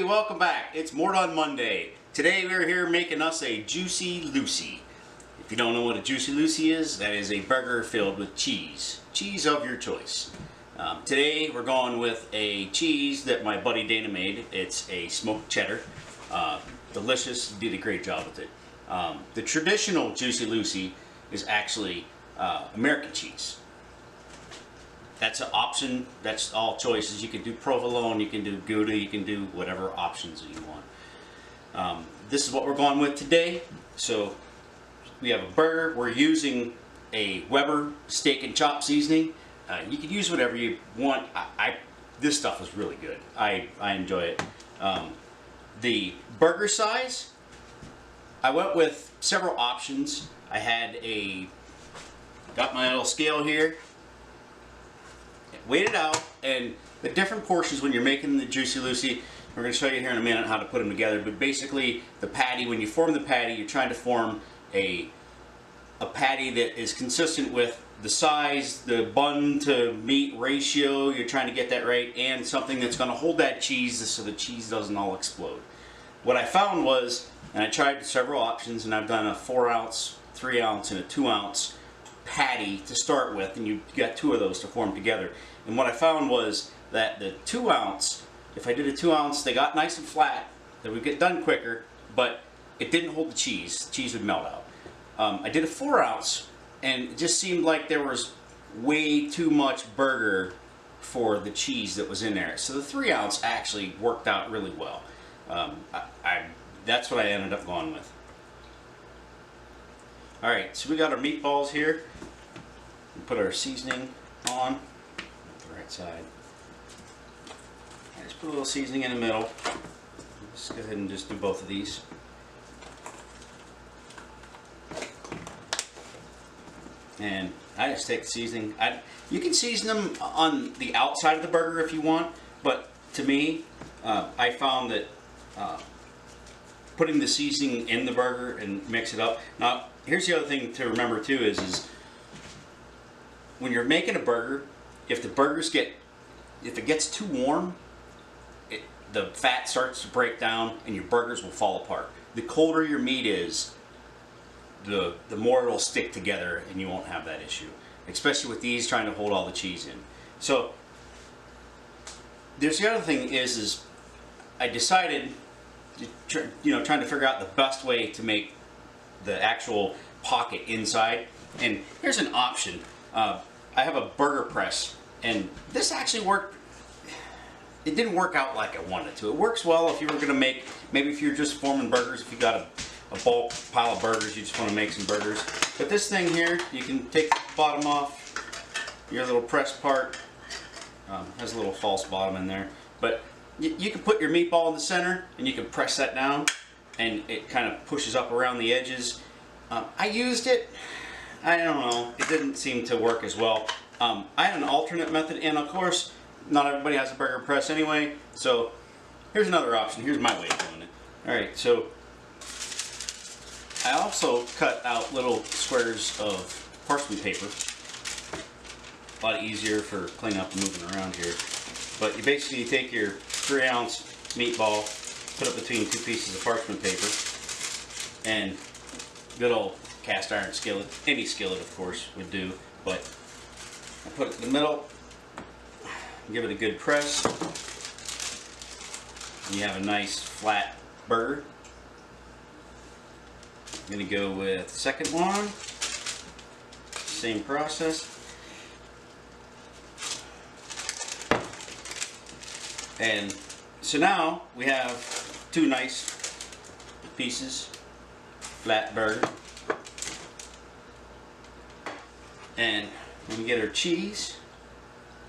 welcome back. It's Mort on Monday. Today we're here making us a Juicy Lucy. If you don't know what a Juicy Lucy is, that is a burger filled with cheese. Cheese of your choice. Today we're going with a cheese that my buddy Dana made. It's a smoked cheddar. Delicious, did a great job with it. The traditional Juicy Lucy is actually American cheese. That's an option. That's all choices. You can do provolone, you can do Gouda, you can do whatever options you want. This is what we're going with today. So we have a burger. We're using a Weber steak and chop seasoning. You can use whatever you want. This stuff is really good. I enjoy it. The burger size, I went with several options. I had got my little scale here. Weighed it out, and the different portions when you're making the Juicy Lucy, we're going to show you here in a minute how to put them together. But basically, the patty, when you form the patty, you're trying to form a patty that is consistent with the size, the bun to meat ratio. You're trying to get that right, and something that's going to hold that cheese so the cheese doesn't all explode. What I found was, and I tried several options, and I've done a 4-ounce, 3-ounce, and a 2-ounce patty to start with, and you got two of those to form together. And what I found was that the 2-ounce, if I did a 2-ounce, they got nice and flat, they would get done quicker, but it didn't hold the cheese. The cheese would melt out. I did a 4-ounce, and it just seemed like there was way too much burger for the cheese that was in there. So the 3-ounce actually worked out really well. That's what I ended up going with. Alright, so we got our meatballs here. We put our seasoning on the right side. I just put a little seasoning in the middle. Let's go ahead and just do both of these. And I just take the seasoning. You can season them on the outside of the burger if you want, but to me, I found that putting the seasoning in the burger and mix it up. Now, here's the other thing to remember too is when you're making a burger, if it gets too warm, the fat starts to break down and your burgers will fall apart. The colder your meat is, the more it'll stick together and you won't have that issue. Especially with these trying to hold all the cheese in. So there's the other thing is I decided, trying to figure out the best way to make the actual pocket inside. And here's an option. I have a burger press, and this actually worked. It didn't work out like I wanted to. It works well if you were going to make, maybe if you're just forming burgers, if you got a bulk pile of burgers, you just want to make some burgers. But this thing here, you can take the bottom off, your little press part. Has a little false bottom in there. But you can put your meatball in the center, and you can press that down, and it kind of pushes up around the edges. I used it. I don't know. It didn't seem to work as well. I had an alternate method, and of course, not everybody has a burger press anyway. So here's another option. Here's my way of doing it. All right. So I also cut out little squares of parchment paper. A lot easier for cleaning up and moving around here. But you basically take your 3-ounce meatball, put it between two pieces of parchment paper, and good old cast iron skillet. Any skillet, of course, would do. But I put it in the middle, give it a good press, and you have a nice flat burger. I'm going to go with the second one. Same process. And so now we have two nice pieces, flat burger. And when we get our cheese,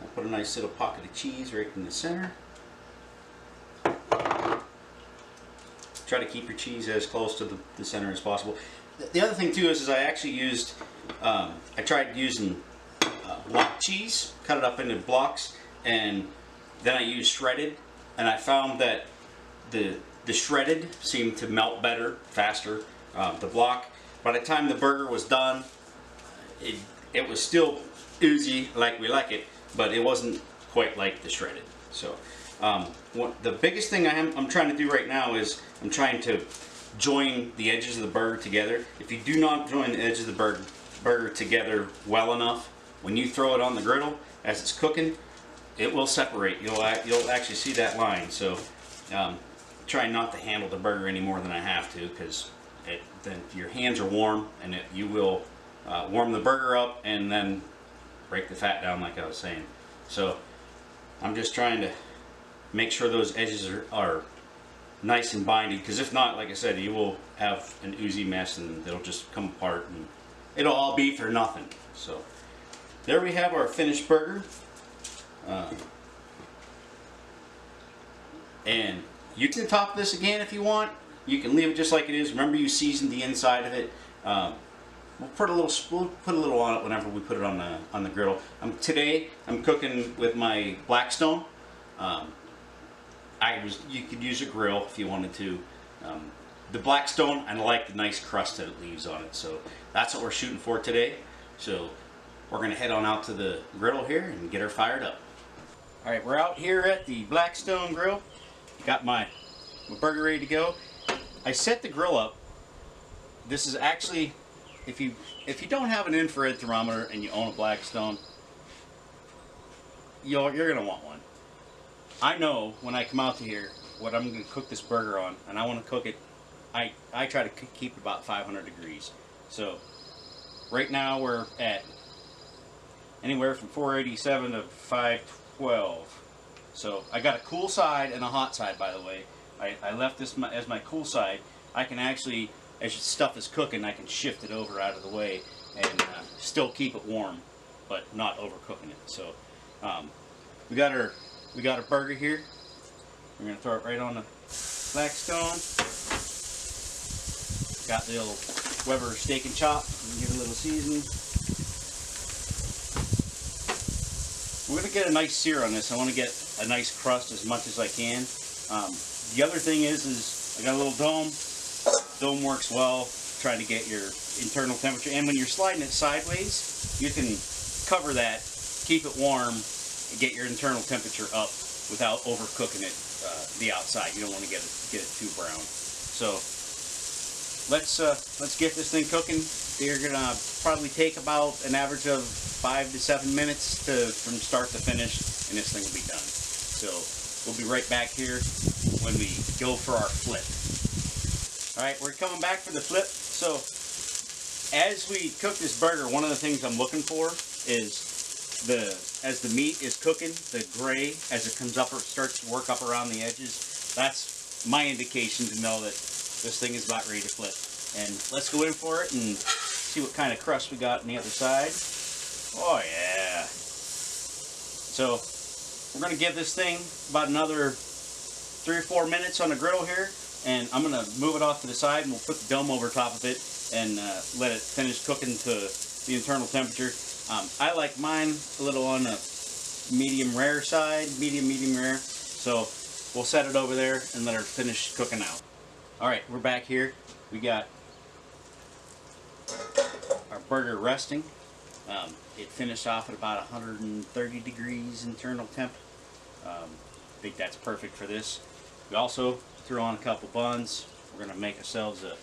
we'll put a nice little pocket of cheese right in the center. Try to keep your cheese as close to the center as possible. The other thing too is I actually used, I tried using block cheese, cut it up into blocks, and then I used shredded, and I found that the shredded seemed to melt better, faster. The block, by the time the burger was done, it was still oozy like we like it, but it wasn't quite like the shredded. So The biggest thing I'm trying to do right now is I'm trying to join the edges of the burger together. If you do not join the edges of the burger together well enough, when you throw it on the griddle as it's cooking, it will separate. You'll actually see that line. So try not to handle the burger any more than I have to, because then your hands are warm, and you will warm the burger up and then break the fat down, like I was saying. So I'm just trying to make sure those edges are nice and binding, because if not, like I said, you will have an oozy mess and it'll just come apart and it'll all be for nothing. So there we have our finished burger. And you can top this again if you want. You can leave it just like it is. Remember, you seasoned the inside of it. We'll put a little on it whenever we put it on the griddle. Today I'm cooking with my Blackstone. You could use a grill if you wanted to. The Blackstone, I like the nice crust that it leaves on it. So that's what we're shooting for today. So we're gonna head on out to the griddle here and get her fired up. All right, we're out here at the Blackstone grill. Got my burger ready to go. I set the grill up. This is actually, if you don't have an infrared thermometer and you own a Blackstone, you're gonna want one. I know when I come out to here what I'm gonna cook this burger on, and I want to cook it. I try to keep it about 500 degrees. So right now we're at anywhere from 487 to 512. So I got a cool side and a hot side, by the way. I left this as my cool side. I can actually, as stuff is cooking, I can shift it over out of the way and still keep it warm, but not overcooking it. So we got our burger here. We're gonna throw it right on the Blackstone. Got the little Weber steak and chop. Give it a little seasoning. We're gonna get a nice sear on this. I want to get a nice crust as much as I can. The other thing is I got a little dome. Dome works well, trying to get your internal temperature. And when you're sliding it sideways, you can cover that, keep it warm, and get your internal temperature up without overcooking it, the outside. You don't want to get it too brown. So let's get this thing cooking. They're gonna probably take about an average of 5 to 7 minutes from start to finish, and this thing will be done. So we'll be right back here when we go for our flip. All right, we're coming back for the flip. So as we cook this burger, one of the things I'm looking for is as the meat is cooking, the gray, as it comes up or starts to work up around the edges, that's my indication to know that this thing is about ready to flip. And let's go in for it and see what kind of crust we got on the other side. Oh yeah. So we're gonna give this thing about another 3 or 4 minutes on the griddle here, and I'm gonna move it off to the side and we'll put the dome over top of it and let it finish cooking to the internal temperature. I like mine a little on the medium rare side, medium rare. So we'll set it over there and let her finish cooking out. All right, we're back here. We got our burger resting. It finished off at about 130 degrees internal temp. I think that's perfect for this. We also threw on a couple buns. We're going to make ourselves a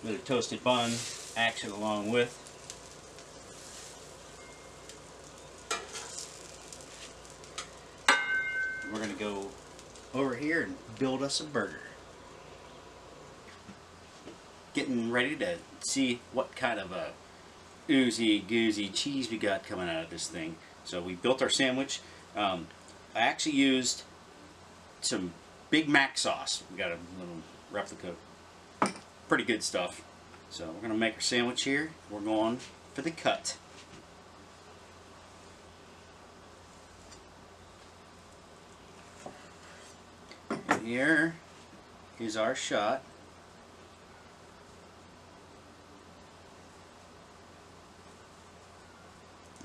little toasted bun action along with. We're going to go over here and build us a burger. Getting ready to see what kind of a oozy goozy cheese we got coming out of this thing. So we built our sandwich. I actually used some Big Mac sauce. We got a little replica. Pretty good stuff. So we're going to make our sandwich here. We're going for the cut. And here is our shot.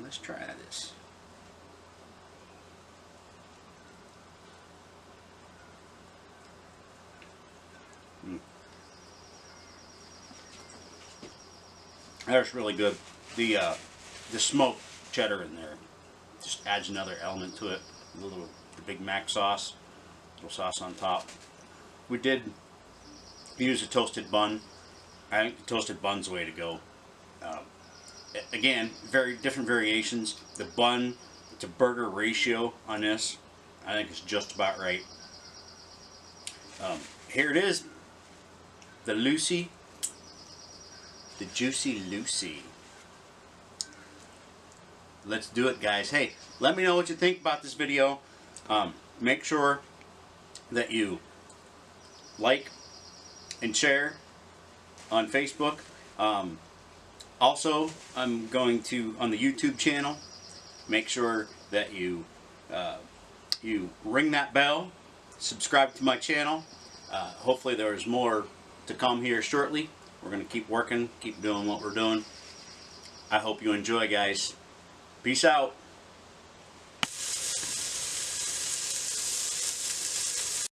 Let's try this. That's really good. The smoked cheddar in there just adds another element to it. The Big Mac sauce. little sauce on top. We did use a toasted bun. I think the toasted bun's the way to go. Again, very different variations. The bun to burger ratio on this, I think it's just about right. Here it is, the Lucy, the Juicy Lucy. Let's do it, guys. Hey, let me know what you think about this video. Make sure that you like and share on Facebook. Also, I'm going to, on the YouTube channel, make sure that you ring that bell, subscribe to my channel. Hopefully there's more to come here shortly. We're going to keep working, keep doing what we're doing. I hope you enjoy, guys. Peace out.